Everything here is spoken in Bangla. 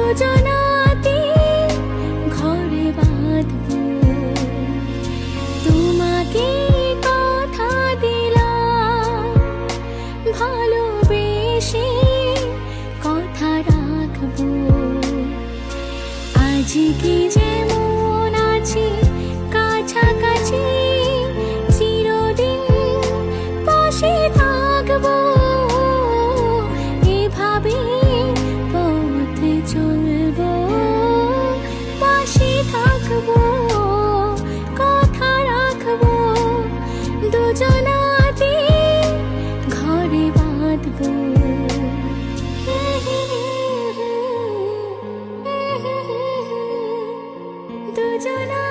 দুজনাতে ঘরে বাঁধবো, তোমাকে কথা দিলাম ভালোবেসে কথা রাখবো। আজকে যেমন আছি কাছাকাছি, চিরদিন পাশে থাকবো। এভাবে পথ চলবো, পাশে থাকবো, কথা রাখবো, দুজনাতে ঘরে বাঁধবো। দুজনা